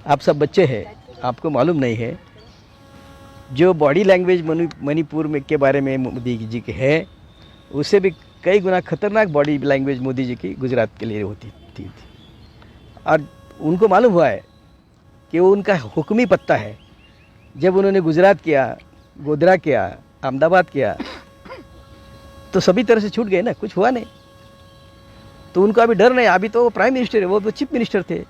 आप सब बच्चे हैं, आपको मालूम नहीं है जो बॉडी लैंग्वेज मणिपुर में के बारे में मोदी जी के है, उससे भी कई गुना खतरनाक बॉडी लैंग्वेज मोदी जी की गुजरात के लिए होती थी। और उनको मालूम हुआ है कि वो उनका हुक्मी पत्ता है। जब उन्होंने गुजरात किया, गोधरा किया, अहमदाबाद किया, तो सभी तरह से छूट गए ना, कुछ हुआ नहीं। तो उनको अभी डर नहीं, अभी तो वो प्राइम मिनिस्टर है, वो तो चीफ मिनिस्टर थे।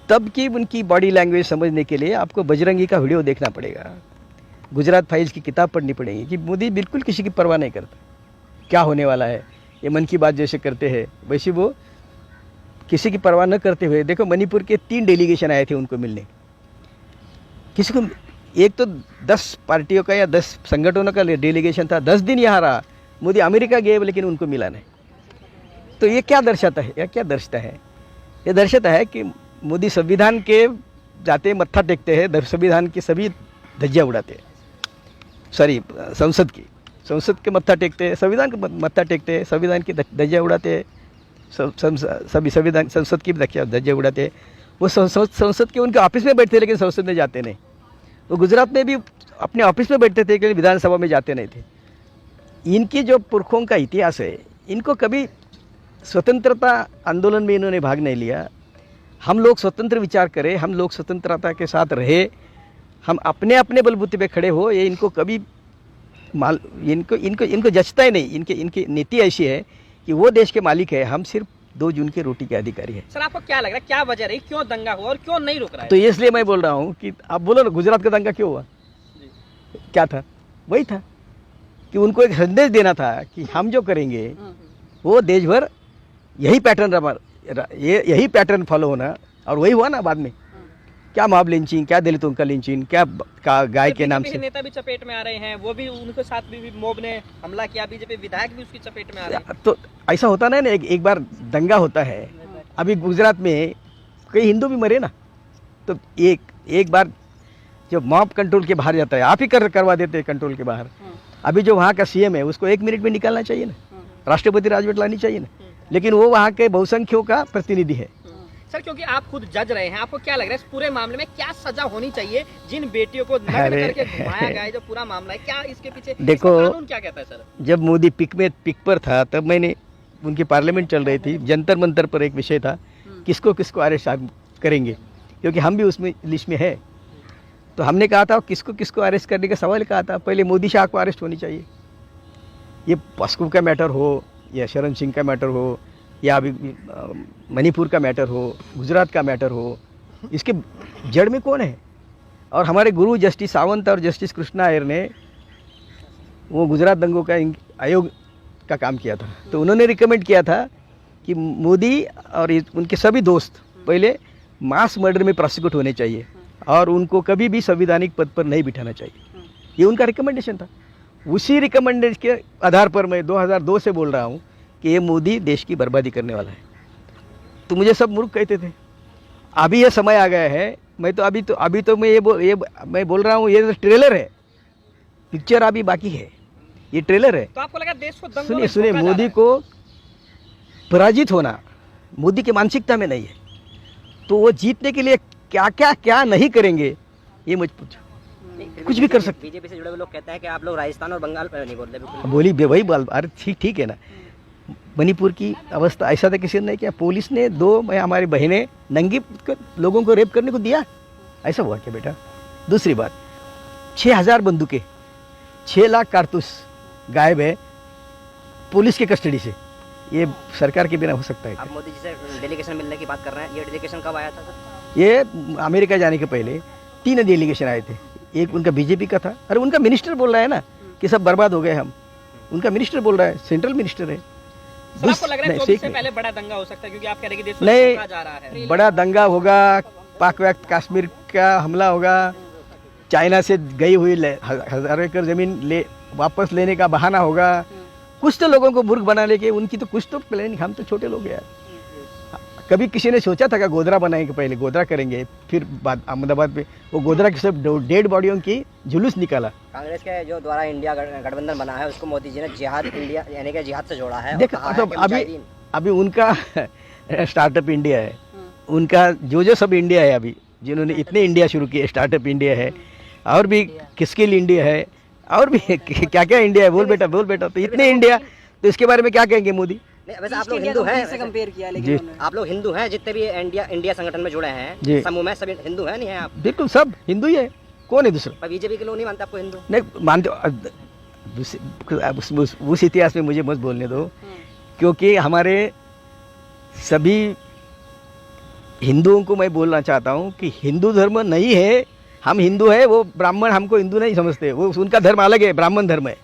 तब की उनकी बॉडी लैंग्वेज समझने के लिए आपको बजरंगी का वीडियो देखना पड़ेगा, गुजरात फाइल्स की किताब पढ़नी पड़ेगी कि मोदी बिल्कुल किसी की परवाह नहीं करता क्या होने वाला है। ये मन की बात जैसे करते हैं वैसे वो किसी की परवाह न करते हुए, देखो मणिपुर के 3 डेलीगेशन आए थे उनको मिलने। किसी को एक तो 10 पार्टियों का या 10 संगठनों का डेलीगेशन था, 10 दिन यहाँ रहा। मोदी अमेरिका गए लेकिन उनको मिला नहीं। तो ये क्या दर्शाता है? क्या दर्शाता है? ये दर्शाता है कि मोदी संविधान के जाते मत्था टेकते हैं, संविधान की सभी धज्जियाँ उड़ाते हैं। सॉरी, संसद के मत्था टेकते हैं, संविधान के मत्था टेकते हैं, संविधान की धज्जियाँ उड़ाते हैं, सभी संविधान संसद की धज्जियाँ उड़ाते हैं। वो संसद के उनके ऑफिस में बैठते, लेकिन संसद में जाते नहीं। वो गुजरात में भी अपने ऑफिस में बैठते थे, लेकिन विधानसभा में जाते नहीं थे। इनकी जो पुरखों का इतिहास है, इनको कभी स्वतंत्रता आंदोलन में इन्होंने भाग नहीं लिया। हम लोग स्वतंत्र विचार करें, हम लोग स्वतंत्रता के साथ रहे, हम अपने अपने बलबूते पे खड़े हो, ये इनको कभी इनको जचता ही नहीं। इनकी नीति ऐसी है कि वो देश के मालिक है, हम सिर्फ 2 जून की रोटी के अधिकारी है। सर आपको क्या लग रहा है, क्या वजह रही, क्यों दंगा हुआ और क्यों नहीं रुक रहा है? तो इसलिए मैं बोल रहा हूँ कि आप बोलो ना, गुजरात का दंगा क्यों हुआ? क्या था? वही था कि उनको एक संदेश देना था कि हम जो करेंगे वो देश भर यही पैटर्न फॉलो होना, और वही हुआ ना बाद में। क्या मॉब लिंचिंग, क्या दलितों का लिंचिंग, क्या गाय के नाम से। नेता भी चपेट में आ रहे हैं, वो भी उनके साथ भी मॉब ने हमला किया, बीजेपी विधायक भी उसकी चपेट में आ रहे हैं। तो ऐसा होता नहीं ना, एक बार दंगा होता है। अभी गुजरात में कई हिंदू भी मरे ना, तो एक बार जब मॉब कंट्रोल के बाहर जाता है, आप ही करवा देते हैं कंट्रोल के बाहर। अभी जो वहाँ का सीएम है, उसको 1 मिनट में निकालना चाहिए ना, राष्ट्रपति राजवट लानी चाहिए ना, लेकिन वो वहाँ के बहुसंख्यों का प्रतिनिधि है। सर क्योंकि आप खुद जज रहे हैं, आपको क्या लग रहा है इस पूरे मामले में क्या सजा होनी चाहिए? जिन बेटियों को नग्न करके घुमाया गया है, जो पूरा मामला है, क्या इसके पीछे देखो, कानून क्या कहता है? सर जब मोदी पिक पर था, तब मैंने, उनकी पार्लियामेंट चल रही थी, जंतर मंतर पर एक विषय था, किसको किसको अरेस्ट करेंगे, क्योंकि हम भी उसमें लिस्ट में है। तो हमने कहा था किसको किसको अरेस्ट करने का सवाल कहा था, पहले मोदी शाह को अरेस्ट होनी चाहिए। ये पस्कू का मैटर हो, या शरण सिंह का मैटर हो, या अभी मणिपुर का मैटर हो, गुजरात का मैटर हो, इसके जड़ में कौन है? और हमारे गुरु जस्टिस सावंत और जस्टिस कृष्णा अय्यर ने वो गुजरात दंगों का आयोग का काम किया था। तो उन्होंने रिकमेंड किया था कि मोदी और उनके सभी दोस्त पहले मास मर्डर में प्रोसिक्यूट होने चाहिए, और उनको कभी भी संवैधानिक पद पर नहीं बिठाना चाहिए। ये उनका रिकमेंडेशन था। उसी रिकमेंडेशन के आधार पर मैं 2002 से बोल रहा हूँ कि ये मोदी देश की बर्बादी करने वाला है। तो मुझे सब मूर्ख कहते थे। अभी ये समय आ गया है, मैं तो अभी तो मैं बोल रहा हूँ, ये तो ट्रेलर है, पिक्चर अभी बाकी है, ये ट्रेलर है। तो आपको लगा देश को दंगों में सुनिए, मोदी को पराजित होना मोदी की मानसिकता में नहीं है। तो वो जीतने के लिए क्या नहीं करेंगे, ये मुझ पूछो। कुछ भी कर सकते। बीजेपी से जुड़े हुए लोग कहते हैं कि आप लोग राजस्थान और बंगाल पर नहीं बोलते। बोली वही बाल, अरे ठीक है ना। मणिपुर की अवस्था ऐसा था, किसी ने क्या, पुलिस ने 2 हमारी बहनें नंगी लोगों को रेप करने को दिया? ऐसा हुआ क्या बेटा? दूसरी बात, 6000 बंदूकें, 6 लाख कारतूस गायब है पुलिस की कस्टडी से। ये सरकार के बिना हो सकता है? आप मोदी जी से डेलीगेशन मिलने की बात कर रहे हैं, ये डेलीगेशन कब आया था सर? ये अमेरिका जाने के पहले 3 डेलीगेशन आए थे। एक उनका बीजेपी का था, अरे उनका मिनिस्टर बोल रहा है ना कि सब बर्बाद हो गए हम, उनका मिनिस्टर बोल रहा है, सेंट्रल मिनिस्टर है। आपको लग रहा है 24 से पहले बड़ा दंगा हो सकता है, क्योंकि आप कह रहे हैं कि देश को नहीं, जा रहा है। बड़ा दंगा होगा, पाक वक्त कश्मीर का हमला होगा, चाइना से गई हुई हजारों एकड़ जमीन वापस लेने का बहाना होगा, कुछ तो लोगों को मूर्ख बना लेके उनकी तो कुछ तो प्लानिंग। हम तो छोटे लोग यार, कभी किसी ने सोचा था कि गोधरा बनाएंगे, पहले गोधरा करेंगे, फिर बाद अहमदाबाद में वो गोधरा की सब डेड बॉडियों की जुलूस निकाला। कांग्रेस के जो द्वारा इंडिया गठबंधन बना है, उसको मोदी जी ने जिहाद इंडिया यानी कि जिहाद से जोड़ा है। देखो, तो अभी उनका स्टार्टअप इंडिया है, उनका जो सब इंडिया है अभी, जिन्होंने इतने इंडिया शुरू किए, स्टार्टअप इंडिया है और भी स्किल इंडिया है और भी क्या क्या इंडिया है, बोल बेटा तो इतने इंडिया, तो इसके बारे में क्या कहेंगे मोदी? नहीं, वैसे आप लोग हिंदू हैं, से कंपेयर किया जी। लेकिन उन्होंने। आप लोग हिंदू हैं, जितने भी इंडिया संगठन में जुड़े जी। हैं समूह में, सभी हिंदू हैं नहीं हैं आप? बिल्कुल सब हिंदू ही है, कौन है दूसरा? पर बीजेपी के लोग नहीं मानते आपको हिंदू? नहीं मानते, उस इतिहास में मुझे मत बोलने दो, क्योंकि हमारे सभी हिंदुओं को मैं बोलना चाहता हूँ कि हिंदू धर्म नहीं है, हम हिंदू है, वो ब्राह्मण हमको हिंदू नहीं समझते, वो उनका धर्म अलग है, ब्राह्मण धर्म है,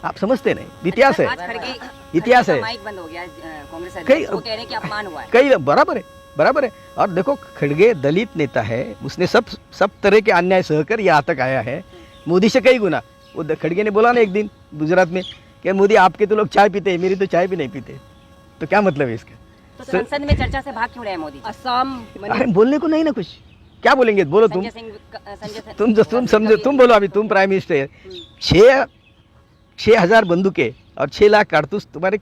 आप समझते नहीं, इतिहास है, आज खड़गे इतिहास है। माइक बंद हो गया कांग्रेस कई- अध्यक्ष, वो कह रहे हैं कि अपमान हुआ है। कई बराबर है। और देखो खड़गे दलित नेता है, उसने सब तरह के अन्याय सहकर यहाँ तक आया है, मोदी से कई गुना। वो खड़गे ने बोला ना एक दिन गुजरात में कि मोदी आपके तो लोग चाय पीते हैं, मेरी तो चाय भी नहीं पीते, तो क्या मतलब है इसका? तो संसद में चर्चा से भाग क्यों रहे हैं मोदी? असम अरे बोलने को नहीं ना कुछ, क्या बोलेंगे? बोलो तुम, तुम समझो, तुम बोलो, अभी तुम प्राइम मिनिस्टर है, 6,000 बंदूकें और 6 लाख कारतूस तुम्हारे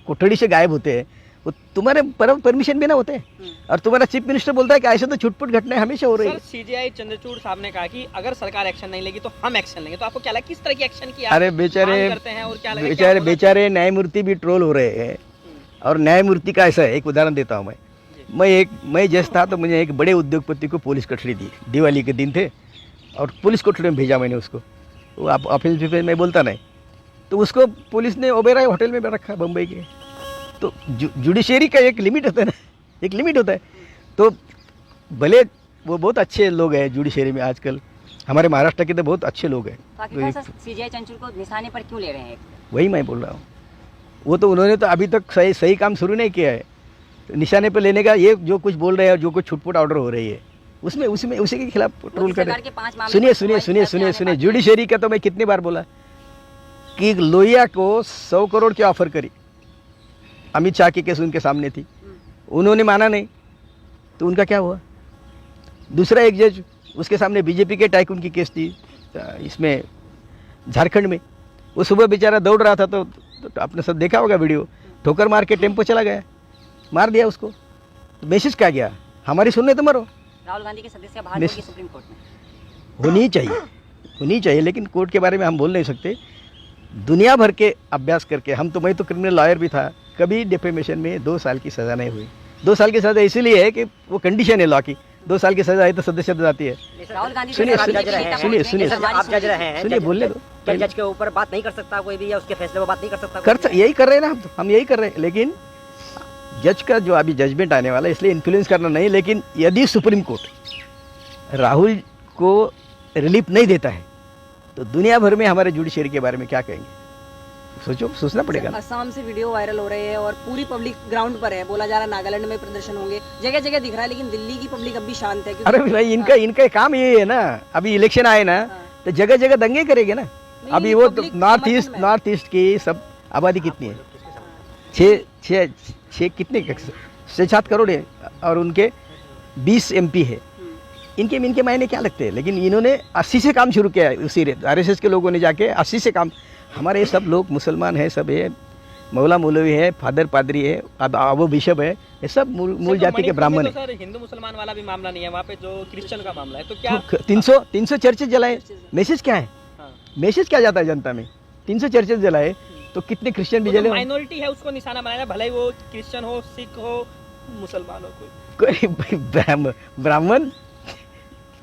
कोठड़ी से गायब होते हैं, वो तुम्हारे परमिशन बिना होते हैं, और तुम्हारा चीफ मिनिस्टर बोलता है कि ऐसे तो छुटपुट घटनाएं हमेशा हो रही है। सर सीजेआई चंद्रचूड़ साहब ने कहा कि अगर सरकार एक्शन नहीं लेगी तो हम एक्शन लेंगे, तो आपको क्या लगता है किस तरह की एक्शन की अरे मांग बेचारे करते हैं और क्या लगता है? बेचारे न्यायमूर्ति भी ट्रोल हो रहे हैं, और न्यायमूर्ति का ऐसा है, एक उदाहरण देता हूँ मैं जज था तो मुझे एक बड़े उद्योगपति को पुलिस कस्टडी दी, दिवाली के दिन थे, और पुलिस कस्टडी में भेजा मैंने उसको, वो आप ऑफिस में बोलता नहीं, तो उसको पुलिस ने ओबेरॉय होटल में रखा बम्बई के। तो जुडिशरी का एक लिमिट होता है ना, एक लिमिट होता है, तो भले वो बहुत अच्छे लोग हैं जुडिशरी में आजकल, हमारे महाराष्ट्र के तो बहुत अच्छे लोग हैं, तो आखिरकार सर सीजेआई चंचूड़ को निशाने पर क्यों ले रहे हैं? वही मैं बोल रहा हूँ, वो तो उन्होंने तो अभी तक सही काम शुरू नहीं किया है, तो निशाने पर लेने का ये जो कुछ बोल रहे हैं और जो कुछ छुटपुट ऑर्डर हो रही है उसमें उसी के खिलाफ ट्रोल कर रहे हैं। सुनिए, जुडिशरी का तो मैं कितनी बार बोला कि लोहिया को 100 करोड़ की ऑफर करी, अमित शाह की केस उनके सामने थी, उन्होंने माना नहीं, तो उनका क्या हुआ? दूसरा एक जज, उसके सामने बीजेपी के टाइकून की केस थी इसमें झारखंड में, वो सुबह बेचारा दौड़ रहा था, तो आपने सब देखा होगा वीडियो, ठोकर मार के टेम्पो चला गया, मार दिया उसको, तो मैसेज क्या गया? हमारी सुनने तो मरो। राहुल गांधी के सदस्य बहाल होगी सुप्रीम कोर्ट में? होनी चाहिए, लेकिन कोर्ट के बारे में हम बोल नहीं सकते। दुनिया भर के अभ्यास करके मैं तो क्रिमिनल लॉयर भी था, कभी डिफेमेशन में 2 साल की सज़ा नहीं हुई। 2 साल की सज़ा इसलिए है कि वो कंडीशन है लॉ की, 2 साल की सज़ा है तो सदस्यता जाती है। राहुल गांधी सुनिए, आप जज रहे हैं, आप जज रहे हैं, सुनिए, बोलने दो। क्या जज के ऊपर बात नहीं कर सकता कोई भी, या उसके फैसले पर बात नहीं कर सकता कोई? यही कर रहे हैं ना हम यही कर रहे हैं, लेकिन जज का जो अभी जजमेंट आने वाला है, इसलिए इन्फ्लुएंस करना नहीं, लेकिन यदि सुप्रीम कोर्ट राहुल को रिलीफ नहीं देता है तो दुनिया भर में हमारे जुडिशरी के बारे में क्या कहेंगे? सोचना पड़ेगा। असम से वीडियो वायरल हो रहे हैं और पूरी पब्लिक ग्राउंड पर है, बोला जा रहा है नागालैंड में प्रदर्शन होंगे, जगह जगह दिख रहा है, लेकिन दिल्ली की पब्लिक अब भी शांत है। अरे भाई इनका काम ये है ना, अभी इलेक्शन आए ना, तो जगह जगह दंगे करेंगे ना। अभी वो नॉर्थ ईस्ट की सब आबादी कितनी है? 6 कितने 6-7 करोड़ है, और उनके 20 MP है। इनके मायने क्या लगते हैं? लेकिन इन्होंने 80 से काम शुरू किया है, उसी RSS के लोगों ने जाके 80 से काम। हमारे सब लोग मुसलमान हैं, सब है, मौला मौलवी है, फादर पादरी है, अब बिशप है, ये सब मूल जाति के ब्राह्मण है। सर हिंदू मुसलमान वाला भी मामला नहीं है, वहाँ पे जो क्रिश्चियन का मामला है, तो क्या 300 चर्चेज जलाए, मैसेज क्या है? मैसेज क्या जाता है जनता में? 300 चर्चेज जलाए तो कितने क्रिश्चियन भी जले? माइनॉरिटी है उसको निशाना बनाया, भले ही वो क्रिश्चियन हो, सिख हो, मुसलमान हो, कोई ब्राह्मण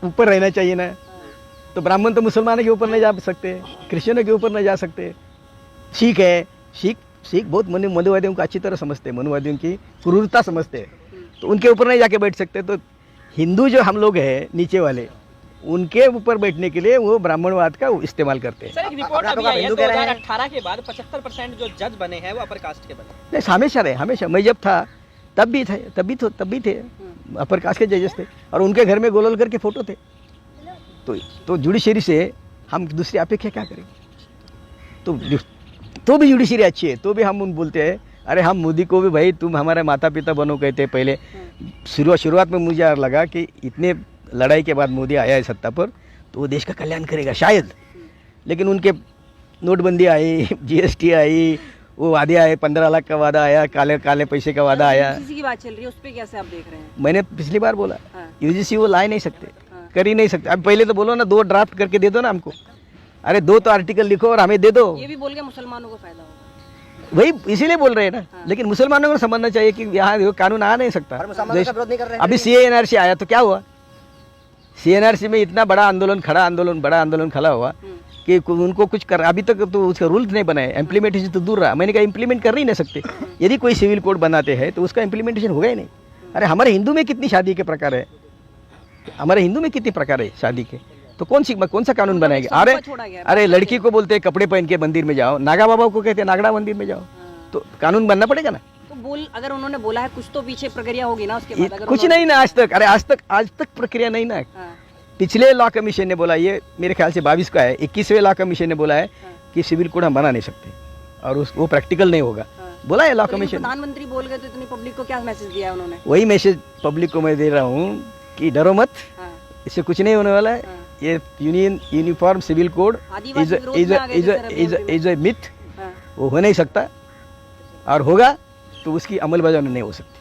ऊपर रहना चाहिए ना, तो ब्राह्मण तो मुसलमानों के ऊपर नहीं जा सकते, क्रिश्चियनों के ऊपर नहीं जा सकते। सिख है, सिख बहुत मनुवादियों को अच्छी तरह समझते हैं, मनुवादियों की क्रूरता समझते हैं, तो उनके ऊपर नहीं जाके बैठ सकते। तो हिंदू जो हम लोग हैं नीचे वाले, उनके ऊपर बैठने के लिए वो ब्राह्मणवाद का इस्तेमाल करते हैं। सर एक रिपोर्ट अभी आई है 2018 के बाद 75% जो जज बने हैं वो अपर कास्ट के बने। नहीं, हमेशा रहे, हमेशा। मैं जब था तब भी थे अपर कास्ट के जजेस थे, और उनके घर में गोलल करके फोटो थे। तो जुडिशरी से हम दूसरी अपेक्षा क्या करें? तो भी जुडिशरी अच्छी है, तो भी हम उन बोलते हैं, अरे हम मोदी को भी भाई तुम हमारे माता पिता बनो कहते हैं पहले। शुरुआत में मुझे लगा कि इतने लड़ाई के बाद मोदी आया है सत्ता पर तो वो देश का कल्याण करेगा शायद, लेकिन उनके नोटबंदी आई, GST आई, वो वादे आए, 15 लाख का वादा आया, काले काले पैसे का वादा आया। यूजीसी की बात चल रही है, उस पे कैसे आप देख रहे हैं? मैंने पिछली बार बोला हाँ। यूजीसी वो ला नहीं सकते, हाँ। कर ही नहीं सकते। अब पहले तो बोलो ना 2 ड्राफ्ट करके दे दो ना हमको। अरे 2 तो आर्टिकल लिखो और हमें दे दो। ये भी बोल के मुसलमानों को फायदा होगा। वही इसीलिए बोल रहे हैं ना। लेकिन मुसलमानों को समझना चाहिए कि यहाँ देखो कानून आ नहीं सकता। और मुसलमानों का विरोध नहीं कर रहे हैं। अभी CANRC आया तो क्या हुआ? CNRC में इतना बड़ा आंदोलन खड़ा हुआ कि उनको कुछ कर, अभी तक तो उसका रूल्स नहीं बनाए, इम्प्लीमेंटेशन तो दूर रहा। मैंने कहा इम्प्लीमेंट कर ही नहीं सकते। यदि कोई सिविल कोड बनाते हैं तो उसका इम्प्लीमेंटेशन होगा ही नहीं। अरे हमारे हिंदू में कितनी शादी के प्रकार है, हमारे हिंदू में कितने प्रकार है शादी के, तो कौन सा कानून बनाएंगे? अरे छोड़ा गया। अरे लड़की को बोलते हैं कपड़े पहन के मंदिर में जाओ, नागा बाबा को कहते हैं नागड़ा मंदिर में जाओ, तो कानून बनना पड़ेगा ना। तो अगर उन्होंने बोला है कुछ तो पीछे प्रक्रिया होगी ना उसके बाद। अगर कुछ नहीं ना आज तक। अरे आज तक प्रक्रिया नहीं ना। हाँ। पिछले लॉ कमीशन ने बोला, ये मेरे ख्याल से 22 का है, 21वें लॉ कमीशन ने बोला है कि सिविल कोड हम बना नहीं सकते और वो प्रैक्टिकल नहीं होगा, बोला है लॉ तो कमीशन। प्रधानमंत्री बोल गए तो इतनी पब्लिक को क्या मैसेज दिया है उन्होंने? वही मैसेज पब्लिक को मैं दे रहा हूँ कि डरो मत, हाँ। इससे कुछ नहीं होने वाला है। हाँ। ये यूनिफॉर्म सिविल कोड आदिवासी विरोध में आ गए थे सर अभी MP में। इज ए मिथ, हाँ। वो हो नहीं सकता, और होगा तो उसकी अमलबजावनी नहीं हो सकती।